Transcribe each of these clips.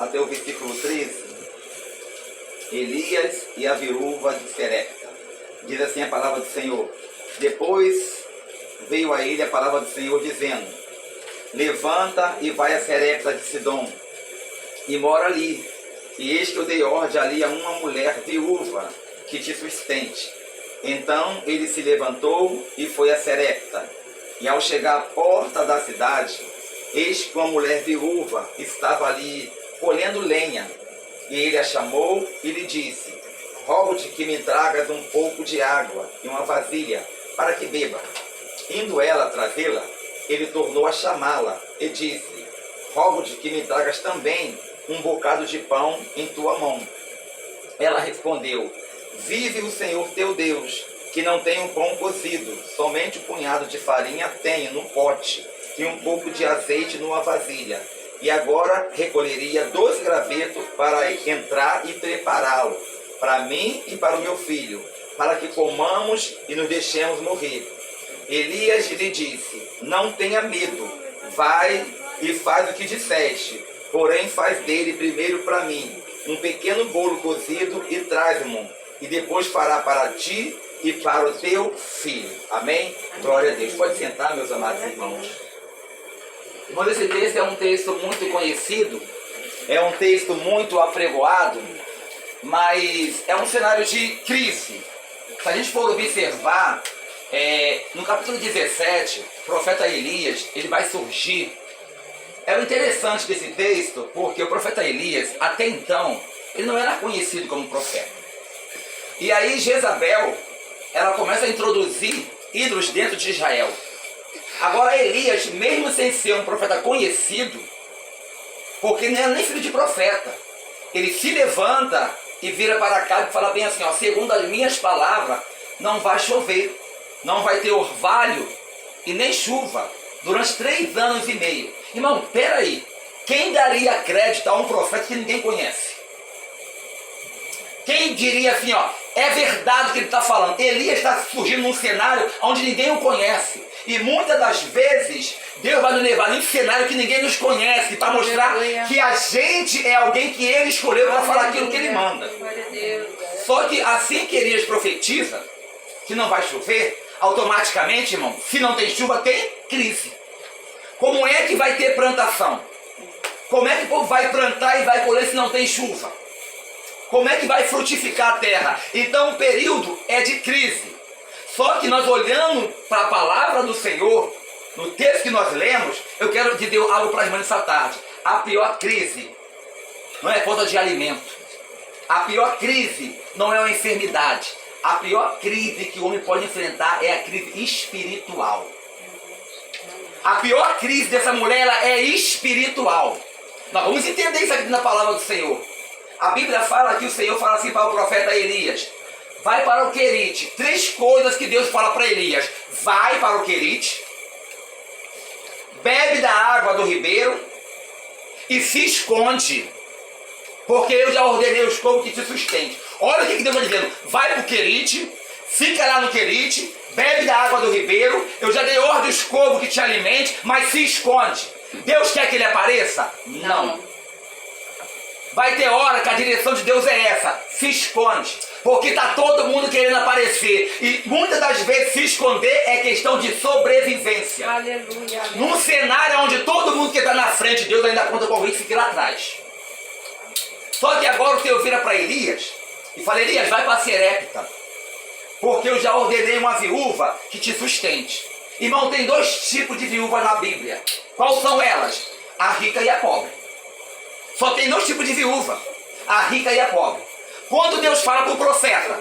até o versículo 13, Elias e a viúva de Serepta. Diz assim a palavra do Senhor. Depois veio a ele a palavra do Senhor dizendo: levanta e vai a Serepta de Sidom e mora ali. E eis que eu dei ordem ali a uma mulher viúva que te sustente. Então ele se levantou e foi a Serepta. E ao chegar à porta da cidade, eis que uma mulher viúva estava ali colhendo lenha. E ele a chamou e lhe disse: rogo-te que me tragas um pouco de água e uma vasilha para que beba. Indo ela trazê-la, ele tornou a chamá-la e disse: rogo-te que me tragas também um bocado de pão em tua mão. Ela respondeu: vive o Senhor teu Deus, que não tenho pão cozido, somente um punhado de farinha tenho no pote e um pouco de azeite numa vasilha. E agora recolheria 2 gravetos para entrar e prepará-lo, para mim e para o meu filho, para que comamos e nos deixemos morrer. Elias lhe disse: não tenha medo, vai e faz o que disseste, porém faz dele primeiro para mim um pequeno bolo cozido e traz-mo, e depois fará para ti e para o teu filho. Amém? Glória a Deus. Pode sentar, meus amados irmãos. Irmãos, esse texto é um texto muito conhecido, é um texto muito apregoado, mas é um cenário de crise. Se a gente for observar, no capítulo 17, o profeta Elias, ele vai surgir. É o interessante desse texto, porque o profeta Elias, até então, ele não era conhecido como profeta. E aí Jezabel, ela começa a introduzir ídolos dentro de Israel. Agora Elias, mesmo sem ser um profeta conhecido, porque não era nem filho de profeta, ele se levanta e vira para cá e fala bem assim, ó, segundo as minhas palavras, não vai chover, não vai ter orvalho e nem chuva durante 3 anos e meio. Irmão, peraí, quem daria crédito a um profeta que ninguém conhece? Quem diria assim, ó, é verdade o que ele está falando? Elias está surgindo num cenário onde ninguém o conhece. E muitas das vezes, Deus vai nos levar em cenário que ninguém nos conhece, para mostrar que a gente é alguém que ele escolheu para falar aquilo que ele manda. Só que assim que Elias profetiza que não vai chover, automaticamente, irmão, se não tem chuva, tem crise. Como é que vai ter plantação? Como é que o povo vai plantar e vai colher se não tem chuva? Como é que vai frutificar a terra? Então o período é de crise. Só que nós olhando para a palavra do Senhor, no texto que nós lemos, eu quero dizer algo para as irmãs nessa tarde. A pior crise não é falta de alimento. A pior crise não é uma enfermidade. A pior crise que o homem pode enfrentar é a crise espiritual. A pior crise dessa mulher, ela é espiritual. Nós vamos entender isso aqui na palavra do Senhor. A Bíblia fala que o Senhor fala assim para o profeta Elias: vai para o Querite. 3 coisas que Deus fala para Elias: vai para o Querite, bebe da água do ribeiro e se esconde, porque eu já ordenei os povos que te sustente. Olha o que Deus está dizendo: vai para o Querite, fica lá no Querite, bebe da água do ribeiro, eu já dei ordem aos corvos que te alimente, mas se esconde. Deus quer que ele apareça? Não. Vai ter hora que a direção de Deus é essa: se esconde, porque está todo mundo querendo aparecer. E muitas das vezes se esconder é questão de sobrevivência. Aleluia. Num cenário onde todo mundo que está na frente, Deus ainda conta com alguém que fique lá atrás. Só que agora o Senhor vira para Elias e fala: Elias, vai para Serepta, porque eu já ordenei uma viúva que te sustente. Irmão, tem 2 tipos de viúva na Bíblia. Quais são elas? A rica e a pobre. Só tem 2 tipos de viúva: a rica e a pobre. Quando Deus fala para o profeta: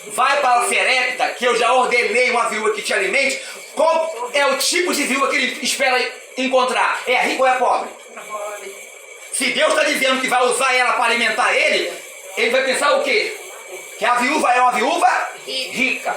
vai para Serepta, que eu já ordenei uma viúva que te alimente, qual é o tipo de viúva que ele espera encontrar? É a rica ou é a pobre? Se Deus está dizendo que vai usar ela para alimentar ele, ele vai pensar o quê? Que a viúva é uma viúva rica.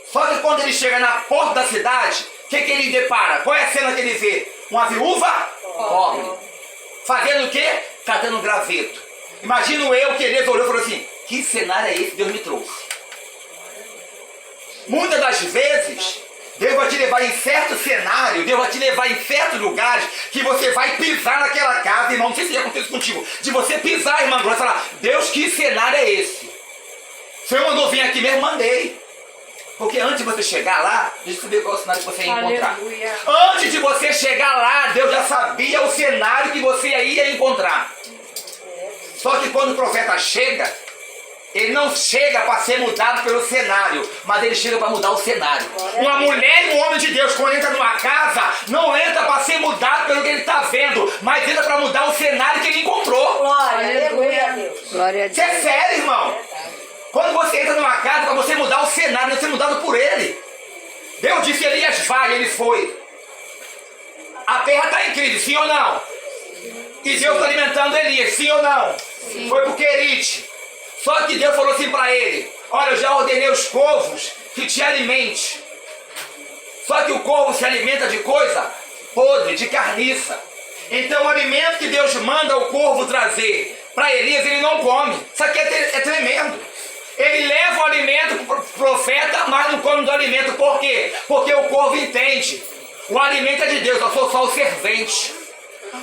Só que quando ele chega na porta da cidade, o que ele depara? Qual é a cena que ele vê? Uma viúva pobre. Fazendo o quê? Catando um graveto. Imagino eu que Elias olhou e falou assim: que cenário é esse que Deus me trouxe? Muitas das vezes, Deus vai te levar em certo cenário, Deus vai te levar em certos lugares, que você vai pisar naquela casa, irmão. Não sei isso ia acontecer contigo. De você pisar, irmã Glória, e falar, Deus, que cenário é esse? O Senhor mandou vir aqui mesmo, mandei. Porque antes de você chegar lá, deixa eu saber qual é o cenário que você ia encontrar. Aleluia. Antes de você chegar lá, Deus já sabia o cenário que você ia encontrar. Só que quando o profeta chega, ele não chega para ser mudado pelo cenário, mas ele chega para mudar o cenário. Uma mulher e um homem de Deus, quando entra numa casa, não entra para ser mudado pelo que ele está vendo, mas entra para mudar o cenário que ele encontrou. Glória, aleluia a Deus. Glória a Isso é Deus. sério, irmão. Quando você entra numa casa, para você mudar o cenário, não ser mudado por ele. Deus disse, Elias vai, ele foi. A terra está em crise, sim ou não? E Deus está alimentando Elias, sim ou não? Sim. Foi pro Querite. Só que Deus falou assim para ele, olha, eu já ordenei os corvos que te alimente. Só que o corvo se alimenta de coisa podre, de carniça. Então o alimento que Deus manda o corvo trazer para Elias, ele não come. Isso aqui é tremendo. Ele leva o alimento para o profeta, mas não come do alimento. Por quê? Porque o corvo entende. O alimento é de Deus, eu sou só o servente.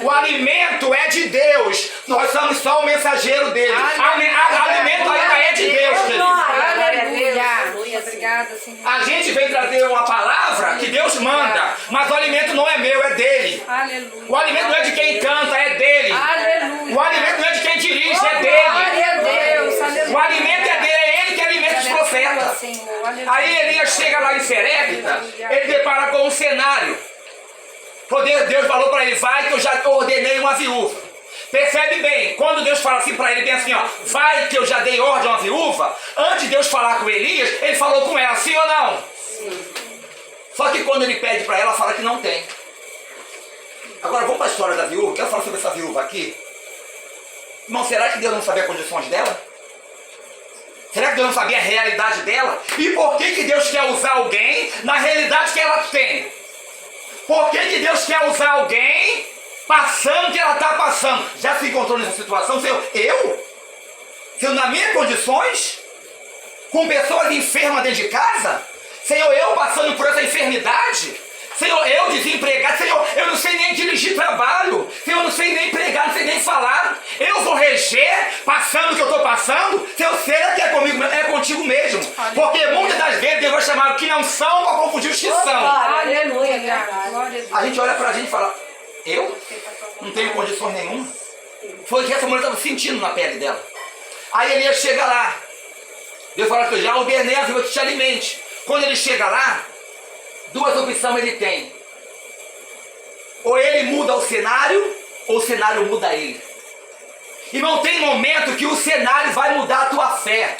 O alimento é de Deus. Nós somos só o mensageiro dele. O alimento ainda é de Deus, querido. Aleluia. Obrigada, Senhor. A gente vem trazer uma palavra que Deus manda, mas o alimento não é meu, é dele. Aleluia. O alimento não é de quem canta, é dele. Aleluia. O alimento não é de quem dirige, é dele. Glória a Deus. Aleluia. O alimento é dele, é ele que alimenta os profetas. Senhor. Aleluia. Aí Elias chega lá em Serepta, ele depara com um cenário. Deus falou para ele, vai que eu já ordenei uma viúva. Percebe bem, quando Deus fala assim para ele, bem assim, ó, vai que eu já dei ordem a uma viúva, antes de Deus falar com Elias, ele falou com ela, sim ou não? Sim. Só que quando ele pede para ela, fala que não tem. Agora vamos para a história da viúva, quero falar sobre essa viúva aqui. Irmão, será que Deus não sabia as condições dela? Será que Deus não sabia a realidade dela? E por que Deus quer usar alguém na realidade que ela tem? Por que Deus quer usar alguém passando o que ela está passando? Já se encontrou nessa situação? Senhor, Senhor, nas minhas condições, com pessoas enfermas dentro de casa? Senhor, eu passando por essa enfermidade? Senhor, eu desempregado? Senhor, eu não sei nem dirigir trabalho. Senhor, eu não sei nem pregar, não sei nem falar. Eu vou reger, passando o que eu estou passando? Senhor, será que é comigo? É contigo mesmo. Porque muitas das vezes Deus vai chamar o que não são para confundir os que são. Aleluia. Glória A gente olha pra gente e fala, eu não tenho condições nenhuma. Foi o que essa mulher estava sentindo na pele dela. Aí Elias chega lá. Deus fala que eu já ordenei a viúva que te alimente. Quando ele chega lá, duas opções ele tem. Ou ele muda o cenário, ou o cenário muda ele. Irmão, tem momento que o cenário vai mudar a tua fé.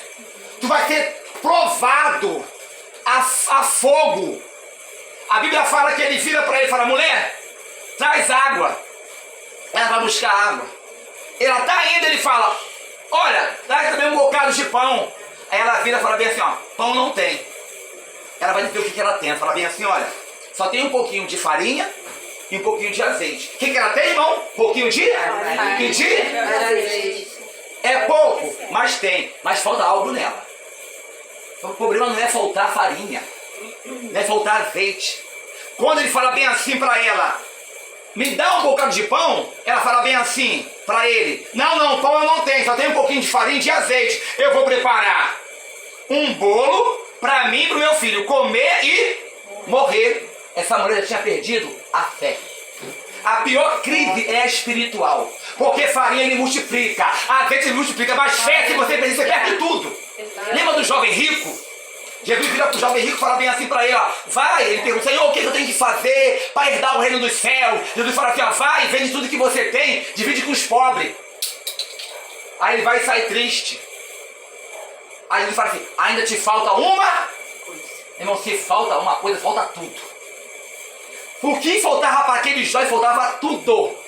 Tu vai ser provado a fogo. A Bíblia fala que ele vira para ele e fala, mulher, traz água. Ela vai buscar água. Ela está indo, ele fala, olha, traz também um bocado de pão. Aí ela vira e fala bem assim, ó, pão não tem. Ela vai dizer o que ela tem. Ela fala bem assim, olha, só tem um pouquinho de farinha e um pouquinho de azeite. O que ela tem, irmão? Um pouquinho de? É pouco, mas tem. Mas falta algo nela. Então, o problema não é faltar farinha, não é faltar azeite. Quando ele fala bem assim para ela, me dá um bocado de pão, ela fala bem assim para ele, não, pão eu não tenho, só tenho um pouquinho de farinha e de azeite. Eu vou preparar um bolo para mim e para o meu filho comer e morrer. Essa mulher já tinha perdido a fé. A pior crise é a espiritual, porque farinha ele multiplica, azeite ele multiplica, mas fé, se você perder, você perde tudo. Lembra do jovem rico? Jesus vira para o jovem rico e fala bem assim para ele, ó, vai, ele pergunta, Senhor, o que eu tenho que fazer para herdar o reino dos céus? Jesus fala assim, ó, vai, vende tudo que você tem, divide com os pobres. Aí ele vai e sai triste. Aí ele fala assim, ainda te falta uma? Irmão, se falta uma coisa, falta tudo. O que faltava para aqueles jovens, faltava tudo.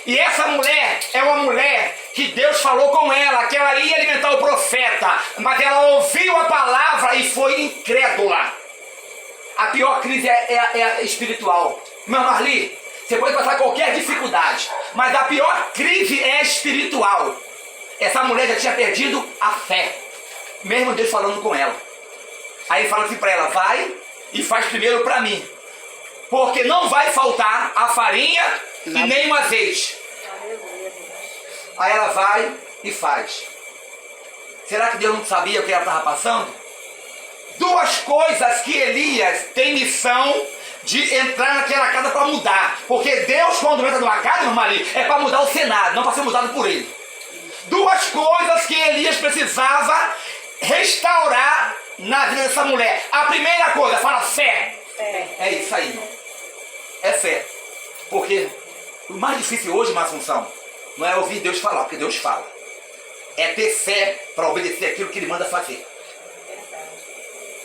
E essa mulher é uma mulher que Deus falou com ela, que ela ia alimentar o profeta, mas ela ouviu a palavra e foi incrédula. A pior crise é a espiritual. Meu Marli, você pode passar qualquer dificuldade, mas a pior crise é espiritual. Essa mulher já tinha perdido a fé, mesmo Deus falando com ela. Aí ele fala assim para ela, vai e faz primeiro para mim, porque não vai faltar a farinha e nem o azeite. Aí ela vai e faz. Será que Deus não sabia o que ela estava passando? Duas coisas que Elias tem missão de entrar naquela casa para mudar. Porque Deus, quando entra numa casa, irmã Maria, é para mudar o cenário, não para ser mudado por ele. Duas coisas que Elias precisava restaurar na vida dessa mulher. A primeira coisa, fala fé. É isso aí, irmão. É fé. Porque o mais difícil hoje, irmã Assunção, não é ouvir Deus falar, porque Deus fala. É ter fé para obedecer aquilo que Ele manda fazer.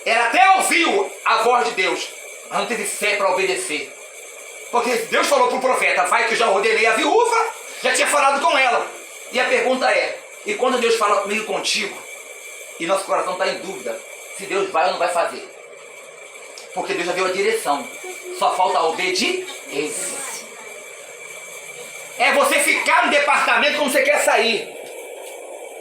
Ela até ouviu a voz de Deus, mas não teve fé para obedecer. Porque Deus falou para o profeta, vai que eu já ordenei a viúva, já tinha falado com ela. E a pergunta é, e quando Deus fala comigo e contigo, e nosso coração está em dúvida, se Deus vai ou não vai fazer? Porque Deus já deu a direção, só falta a obediência. É você ficar no departamento como você quer sair.